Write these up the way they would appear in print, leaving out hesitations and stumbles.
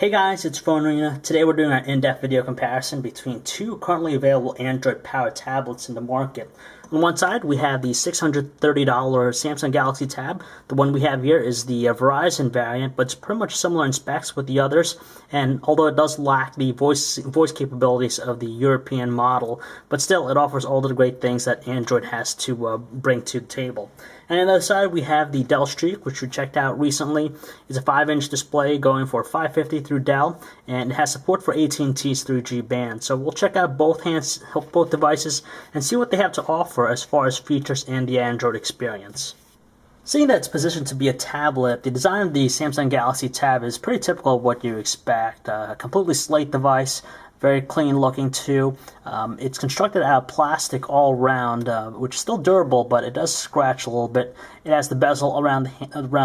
Hey guys, it's Phone Arena. Today we're doing our in-depth video comparison between two currently available Android-powered tablets in the market. On one side, we have the $630 Samsung Galaxy Tab. The one we have here is the Verizon variant, but it's pretty much similar in specs with the others. And although it does lack the voice capabilities of the European model, but still it offers all the great things that Android has to bring to the table. And on the other side, we have the Dell Streak, which we checked out recently. It's a 5-inch display going for $550 through Dell, and it has support for AT&T's 3G band. So we'll check out both devices and see what they have to offer as far as features and the Android experience. Seeing that it's positioned to be a tablet, the design of the Samsung Galaxy Tab is pretty typical of what you expect. A completely slate device, very clean looking too. It's constructed out of plastic all around, which is still durable, but it does scratch a little bit. It has the bezel around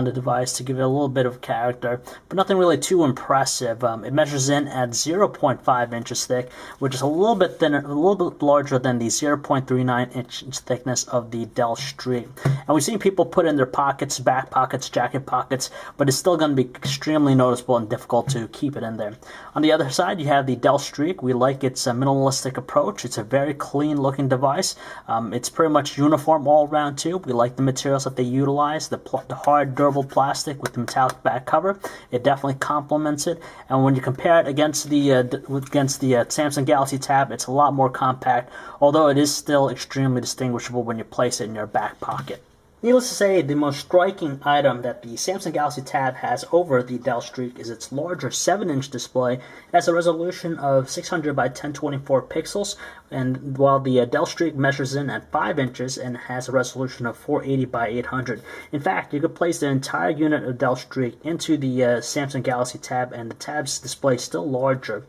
the device to give it a little bit of character, but nothing really too impressive. It measures in at 0.5 inches thick, which is a little bit thinner, a little bit larger than the 0.39 inch thickness of the Dell Streak. And we've seen people put it in their pockets, back pockets, jacket pockets, but it's still going to be extremely noticeable and difficult to keep it in there. On the other side, you have the Dell Streak. We like its minimalistic approach. It's a very clean looking device. It's pretty much uniform all around too. We like the materials that they utilize, the hard durable plastic with the metallic back cover. It definitely complements it, and when you compare it against the Samsung Galaxy Tab, it's a lot more compact, although it is still extremely distinguishable when you place it in your back pocket. Needless to say, the most striking item that the Samsung Galaxy Tab has over the Dell Streak is its larger 7-inch display. It has a resolution of 600 by 1024 pixels, and while the Dell Streak measures in at 5 inches and has a resolution of 480 by 800. In fact, you could place the entire unit of Dell Streak into the Samsung Galaxy Tab, and the Tab's display is still larger.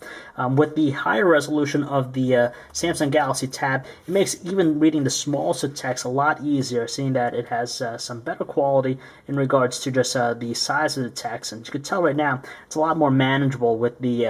With the higher resolution of the Samsung Galaxy Tab, it makes even reading the smallest of text a lot easier, seeing that it has some better quality in regards to just the size of the text, and you can tell right now it's a lot more manageable with the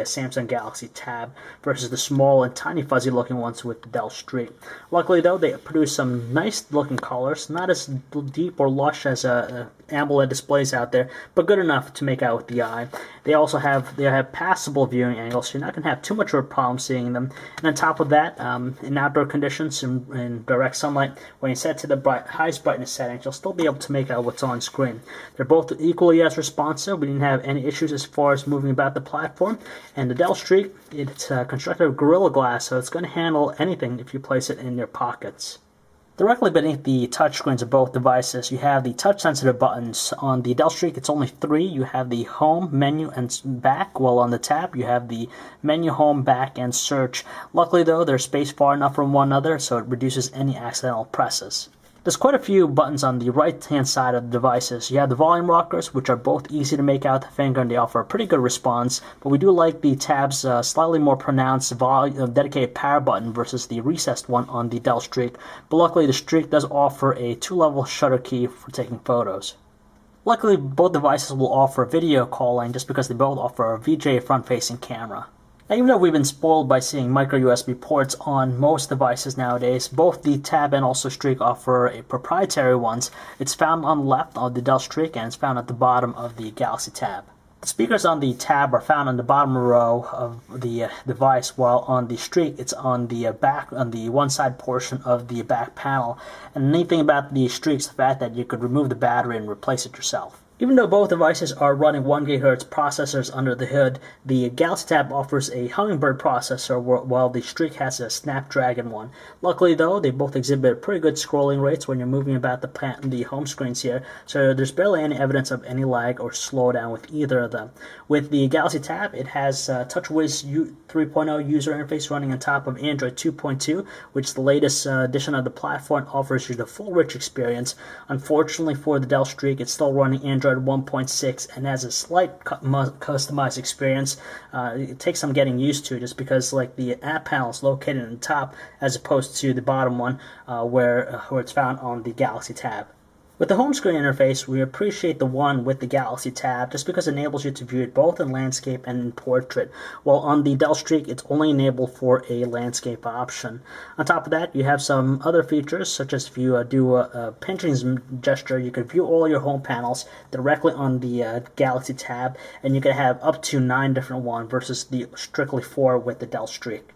Samsung Galaxy Tab versus the small and tiny fuzzy looking ones with the Dell Streak. Luckily though, they produce some nice looking colors, not as deep or lush as AMOLED displays out there, but good enough to make out with the eye. They also have passable viewing angles, so you're not going to have too much of a problem seeing them. And on top of that, in outdoor conditions, in direct sunlight, when you set to the highest brightness settings, you'll still be able to make out what's on screen. They're both equally as responsive. We didn't have any issues as far as moving about the platform. And the Dell Streak, it's constructed of Gorilla Glass, so it's going to handle anything if you place it in your pockets. Directly beneath the touchscreens of both devices, you have the touch-sensitive buttons. On the Dell Streak, it's only 3. You have the Home, Menu, and Back, while on the Tab, you have the Menu, Home, Back, and Search. Luckily, though, they're spaced far enough from one another, so it reduces any accidental presses. There's quite a few buttons on the right-hand side of the devices. You have the volume rockers, which are both easy to make out with the finger, and they offer a pretty good response. But we do like the Tab's slightly more pronounced dedicated power button versus the recessed one on the Dell Streak. But luckily, the Streak does offer a 2-level shutter key for taking photos. Luckily, both devices will offer video calling just because they both offer a VGA front-facing camera. Now, even though we've been spoiled by seeing micro USB ports on most devices nowadays, both the Tab and also Streak offer a proprietary ones. It's found on the left of the Dell Streak, and it's found at the bottom of the Galaxy Tab. The speakers on the Tab are found on the bottom row of the device, while on the Streak it's on the back, on the one side portion of the back panel. And the neat thing about the Streak is the fact that you could remove the battery and replace it yourself. Even though both devices are running 1 GHz processors under the hood, the Galaxy Tab offers a Hummingbird processor while the Streak has a Snapdragon one. Luckily though, they both exhibit pretty good scrolling rates when you're moving about the home screens here, so there's barely any evidence of any lag or slowdown with either of them. With the Galaxy Tab, it has TouchWiz 3.0 user interface running on top of Android 2.2, which the latest edition of the platform offers you the full rich experience. Unfortunately for the Dell Streak, it's still running Android 1.6 and has a slight customized experience. It takes some getting used to, just because like the app panel is located in the top as opposed to the bottom one where it's found on the Galaxy Tab. With the home screen interface, we appreciate the one with the Galaxy Tab just because it enables you to view it both in landscape and in portrait, while on the Dell Streak it's only enabled for a landscape option. On top of that, you have some other features, such as if you do a pinching gesture, you can view all your home panels directly on the Galaxy Tab, and you can have up to 9 different ones versus the strictly 4 with the Dell Streak.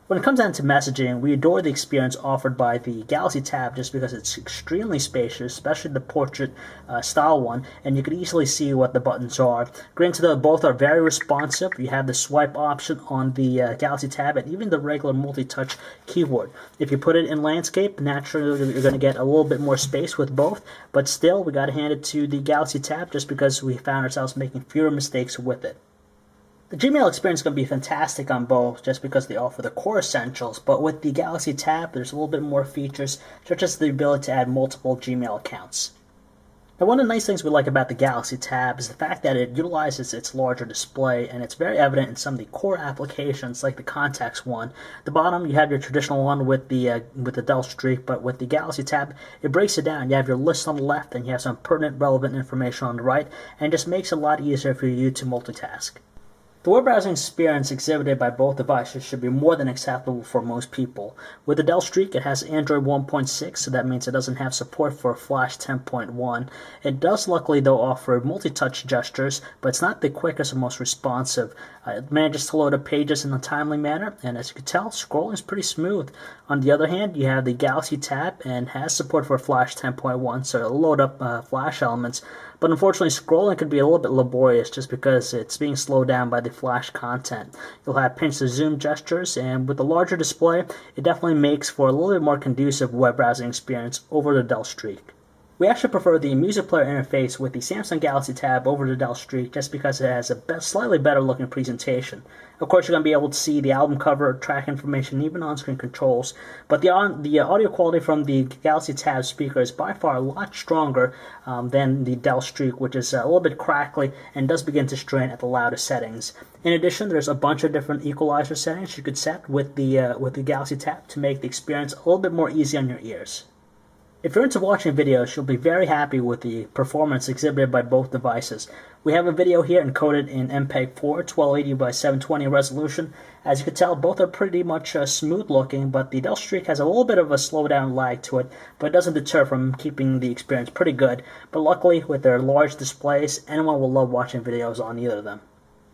When it comes down to messaging, we adore the experience offered by the Galaxy Tab just because it's extremely spacious, especially the portrait style one, and you can easily see what the buttons are. Granted, though, both are very responsive. You have the swipe option on the Galaxy Tab and even the regular multi-touch keyboard. If you put it in landscape, naturally you're going to get a little bit more space with both, but still, we got to hand it to the Galaxy Tab just because we found ourselves making fewer mistakes with it. The Gmail experience is going to be fantastic on both just because they offer the core essentials, but with the Galaxy Tab, there's a little bit more features, such as the ability to add multiple Gmail accounts. Now, one of the nice things we like about the Galaxy Tab is the fact that it utilizes its larger display, and it's very evident in some of the core applications like the contacts one. At the bottom, you have your traditional one with the Dell Streak, but with the Galaxy Tab, it breaks it down. You have your list on the left, and you have some pertinent, relevant information on the right, and it just makes it a lot easier for you to multitask. The web browsing experience exhibited by both devices should be more than acceptable for most people. With the Dell Streak, it has Android 1.6, so that means it doesn't have support for Flash 10.1. It does luckily, though, offer multi-touch gestures, but it's not the quickest or most responsive. It manages to load up pages in a timely manner, and as you can tell, scrolling is pretty smooth. On the other hand, you have the Galaxy Tab and has support for Flash 10.1, so it'll load up Flash elements. But unfortunately, scrolling could be a little bit laborious just because it's being slowed down by the Flash content. You'll have pinch to zoom gestures, and with the larger display, it definitely makes for a little bit more conducive web browsing experience over the Dell Streak. We actually prefer the music player interface with the Samsung Galaxy Tab over the Dell Streak just because it has a slightly better looking presentation. Of course, you're going to be able to see the album cover, track information, even on-screen controls, but the audio quality from the Galaxy Tab speaker is by far a lot stronger than the Dell Streak, which is a little bit crackly and does begin to strain at the loudest settings. In addition, there's a bunch of different equalizer settings you could set with the Galaxy Tab to make the experience a little bit more easy on your ears. If you're into watching videos, you'll be very happy with the performance exhibited by both devices. We have a video here encoded in MPEG-4, 1280 by 720 resolution. As you can tell, both are pretty much smooth looking, but the Dell Streak has a little bit of a slowdown lag to it, but it doesn't deter from keeping the experience pretty good. But luckily, with their large displays, anyone will love watching videos on either of them.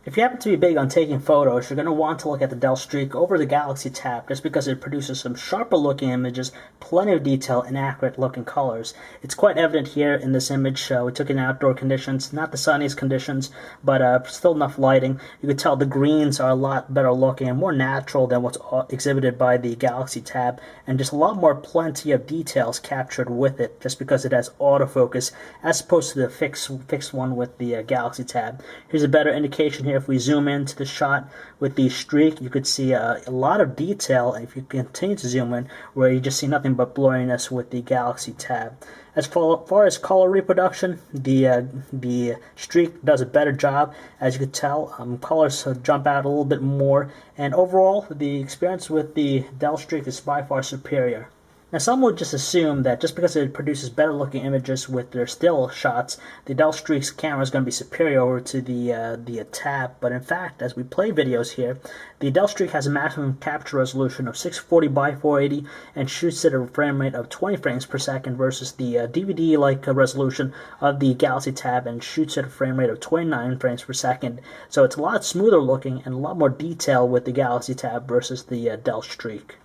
If you happen to be big on taking photos, you're going to want to look at the Dell Streak over the Galaxy Tab just because it produces some sharper looking images, plenty of detail, and accurate looking colors. It's quite evident here in this image. We took it in outdoor conditions, not the sunniest conditions, but still enough lighting. You can tell the greens are a lot better looking and more natural than what's exhibited by the Galaxy Tab, and just a lot more plenty of details captured with it just because it has autofocus as opposed to the fixed one with the Galaxy Tab. Here's a better indication here. If we zoom into the shot with the Streak, you could see a lot of detail if you continue to zoom in, where you just see nothing but blurriness with the Galaxy Tab. As far as color reproduction, the Streak does a better job. As you can tell, colors jump out a little bit more, and overall, the experience with the Dell Streak is by far superior. Now, some would just assume that just because it produces better looking images with their still shots, the Dell Streak's camera is going to be superior over to the Tab. But in fact, as we play videos here, the Dell Streak has a maximum capture resolution of 640 by 480 and shoots at a frame rate of 20 frames per second versus the DVD-like resolution of the Galaxy Tab and shoots at a frame rate of 29 frames per second. So it's a lot smoother looking and a lot more detail with the Galaxy Tab versus the Dell Streak.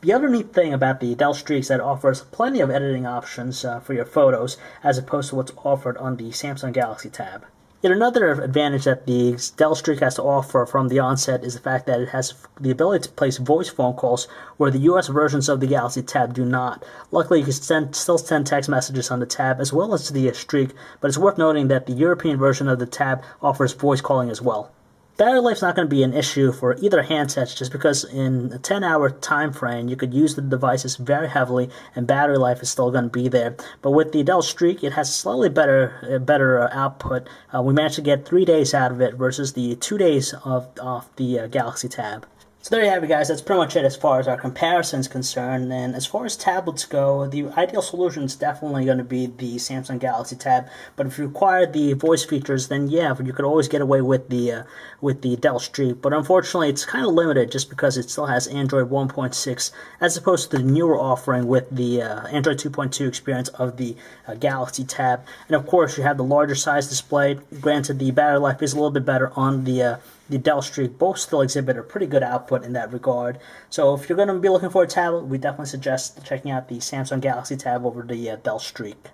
The other neat thing about the Dell Streak is that it offers plenty of editing options for your photos as opposed to what's offered on the Samsung Galaxy Tab. Yet another advantage that the Dell Streak has to offer from the onset is the fact that it has the ability to place voice phone calls where the US versions of the Galaxy Tab do not. Luckily, you can still send text messages on the Tab as well as to the Streak, but it's worth noting that the European version of the Tab offers voice calling as well. Battery life is not going to be an issue for either handsets just because in a 10-hour time frame you could use the devices very heavily and battery life is still going to be there. But with the Dell Streak, it has slightly better output. We managed to get 3 days out of it versus the 2 days off the Galaxy Tab. So there you have it, guys. That's pretty much it as far as our comparison is concerned. And as far as tablets go, the ideal solution is definitely going to be the Samsung Galaxy Tab. But if you require the voice features, then yeah, you could always get away with the Dell Streak. But unfortunately, it's kind of limited just because it still has Android 1.6 as opposed to the newer offering with the Android 2.2 experience of the Galaxy Tab. And of course, you have the larger size display. Granted, the battery life is a little bit better on the Dell Streak. Both still exhibit a pretty good output in that regard. So if you're going to be looking for a tablet, we definitely suggest checking out the Samsung Galaxy Tab over the Dell Streak.